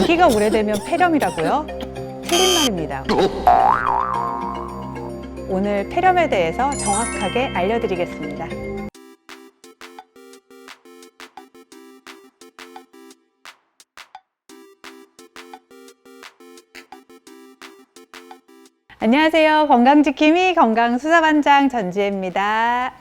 감기가 오래되면 폐렴이라고요? 틀린 말입니다. 오늘 폐렴에 대해서 정확하게 알려드리겠습니다. 안녕하세요. 건강지킴이 건강수사반장 전지혜입니다.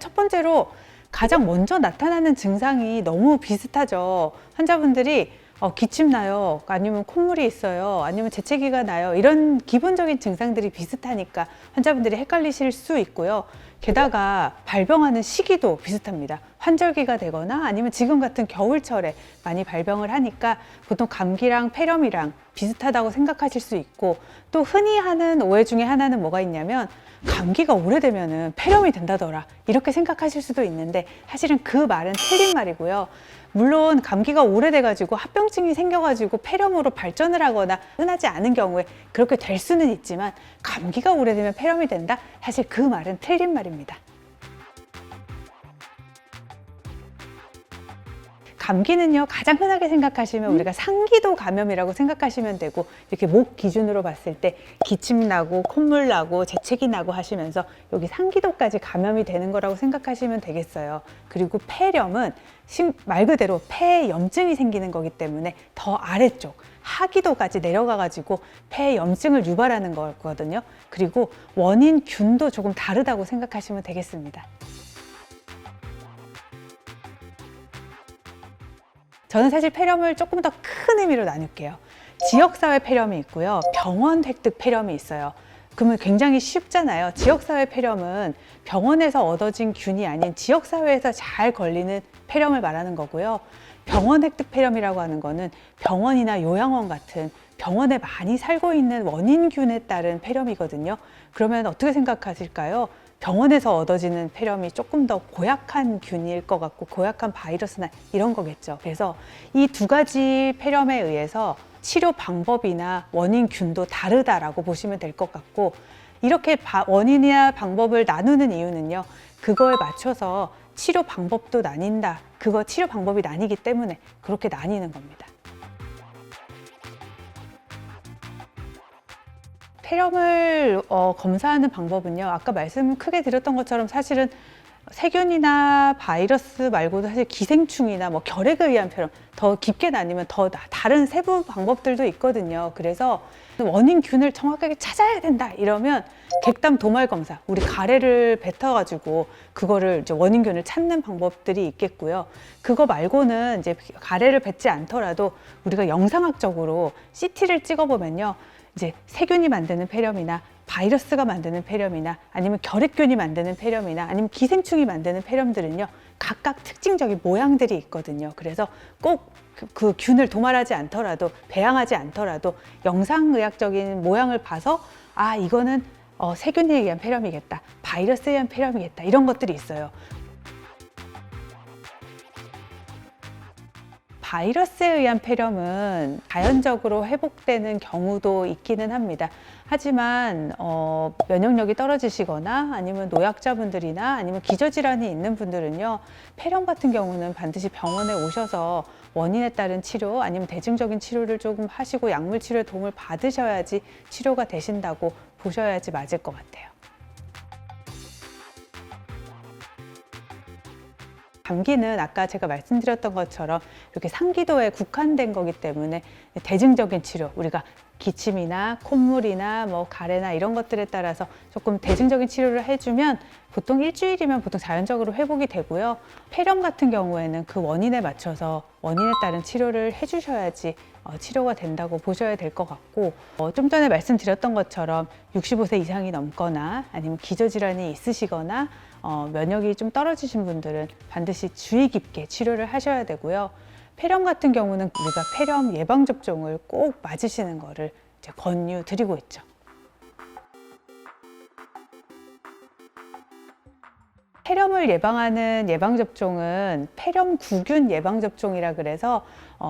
첫 번째로 가장 먼저 나타나는 증상이 너무 비슷하죠. 환자분들이 기침 나요, 아니면 콧물이 있어요, 아니면 재채기가 나요, 이런 기본적인 증상들이 비슷하니까 환자분들이 헷갈리실 수 있고요. 게다가 발병하는 시기도 비슷합니다. 환절기가 되거나 아니면 지금 같은 겨울철에 많이 발병을 하니까 보통 감기랑 폐렴이랑 비슷하다고 생각하실 수 있고, 또 흔히 하는 오해 중에 하나는 뭐가 있냐면 감기가 오래되면은 폐렴이 된다더라, 이렇게 생각하실 수도 있는데 사실은 그 말은 틀린 말이고요. 물론 감기가 오래돼가지고 합병증이 생겨가지고 폐렴으로 발전을 하거나 흔하지 않은 경우에 그렇게 될 수는 있지만, 감기가 오래되면 폐렴이 된다? 사실 그 말은 틀린 말입니다. 감기는요, 가장 흔하게 생각하시면 우리가 상기도 감염이라고 생각하시면 되고, 이렇게 목 기준으로 봤을 때 기침 나고 콧물 나고 재채기 나고 하시면서 여기 상기도까지 감염이 되는 거라고 생각하시면 되겠어요. 그리고 폐렴은 말 그대로 폐염증이 생기는 거기 때문에 더 아래쪽 하기도까지 내려가 가지고 폐염증을 유발하는 거거든요. 그리고 원인균도 조금 다르다고 생각하시면 되겠습니다. 저는 사실 폐렴을 조금 더 큰 의미로 나눌게요. 지역사회 폐렴이 있고요, 병원 획득 폐렴이 있어요. 그러면 굉장히 쉽잖아요. 지역사회 폐렴은 병원에서 얻어진 균이 아닌 지역사회에서 잘 걸리는 폐렴을 말하는 거고요. 병원 획득 폐렴이라고 하는 거는 병원이나 요양원 같은 병원에 많이 살고 있는 원인균에 따른 폐렴이거든요. 그러면 어떻게 생각하실까요? 병원에서 얻어지는 폐렴이 조금 더 고약한 균일 것 같고, 고약한 바이러스나 이런 거겠죠. 그래서 이 두 가지 폐렴에 의해서 치료 방법이나 원인균도 다르다라고 보시면 될 것 같고, 이렇게 원인이나 방법을 나누는 이유는요, 그거에 맞춰서 치료 방법도 나뉜다, 그거 치료 방법이 나뉘기 때문에 그렇게 나뉘는 겁니다. 폐렴을 검사하는 방법은요, 아까 말씀 크게 드렸던 것처럼 사실은 세균이나 바이러스 말고도 사실 기생충이나 뭐 결핵에 의한 폐렴, 더 깊게 나뉘면 더 다른 세부 방법들도 있거든요. 그래서 원인균을 정확하게 찾아야 된다 이러면 객담 도말 검사, 우리 가래를 뱉어가지고 그거를 이제 원인균을 찾는 방법들이 있겠고요. 그거 말고는 이제 가래를 뱉지 않더라도 우리가 영상학적으로 CT를 찍어보면요, 이제 세균이 만드는 폐렴이나 바이러스가 만드는 폐렴이나 아니면 결핵균이 만드는 폐렴이나 아니면 기생충이 만드는 폐렴들은요, 각각 특징적인 모양들이 있거든요. 그래서 꼭 그 균을 도말하지 않더라도, 배양하지 않더라도 영상의학적인 모양을 봐서 아, 이거는 세균에 의한 폐렴이겠다, 바이러스에 의한 폐렴이겠다, 이런 것들이 있어요. 바이러스에 의한 폐렴은 자연적으로 회복되는 경우도 있기는 합니다. 하지만 면역력이 떨어지시거나 아니면 노약자분들이나 아니면 기저질환이 있는 분들은요, 폐렴 같은 경우는 반드시 병원에 오셔서 원인에 따른 치료 아니면 대증적인 치료를 조금 하시고 약물 치료의 도움을 받으셔야지 치료가 되신다고 보셔야지 맞을 것 같아요. 감기는 아까 제가 말씀드렸던 것처럼 이렇게 상기도에 국한된 거기 때문에 대증적인 치료, 우리가 기침이나 콧물이나 뭐 가래나 이런 것들에 따라서 조금 대증적인 치료를 해주면 보통 일주일이면 보통 자연적으로 회복이 되고요. 폐렴 같은 경우에는 그 원인에 맞춰서 원인에 따른 치료를 해주셔야지 치료가 된다고 보셔야 될 것 같고, 좀 전에 말씀드렸던 것처럼 65세 이상이 넘거나 아니면 기저질환이 있으시거나 면역이 좀 떨어지신 분들은 반드시 주의 깊게 치료를 하셔야 되고요. 폐렴 같은 경우는 우리가 폐렴 예방접종을 꼭 맞으시는 거를 이제 권유드리고 있죠. 폐렴을 예방하는 예방접종은 폐렴 구균 예방접종이라 그래서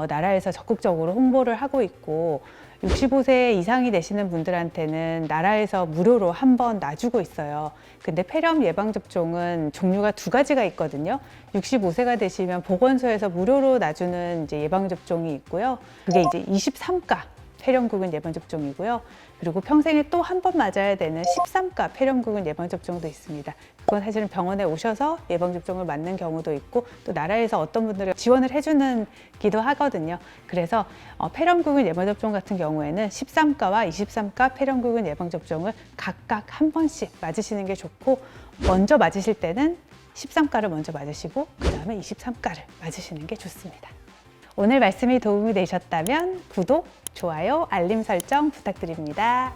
나라에서 적극적으로 홍보를 하고 있고, 65세 이상이 되시는 분들한테는 나라에서 무료로 한 번 놔주고 있어요. 근데 폐렴 예방접종은 종류가 두 가지가 있거든요. 65세가 되시면 보건소에서 무료로 놔주는 이제 예방접종이 있고요. 그게 이제 23가 폐렴구근 예방접종이고요. 그리고 평생에 또 한 번 맞아야 되는 13가 폐렴구근 예방접종도 있습니다. 그건 사실은 병원에 오셔서 예방접종을 맞는 경우도 있고 또 나라에서 어떤 분들을 지원을 해주는 기도 하거든요. 그래서 폐렴구근 예방접종 같은 경우에는 13가와 23가 폐렴구근 예방접종을 각각 한 번씩 맞으시는 게 좋고 먼저 맞으실 때는 13가를 먼저 맞으시고 그 다음에 23가를 맞으시는 게 좋습니다. 오늘 말씀이 도움이 되셨다면 구독, 좋아요, 알림 설정 부탁드립니다.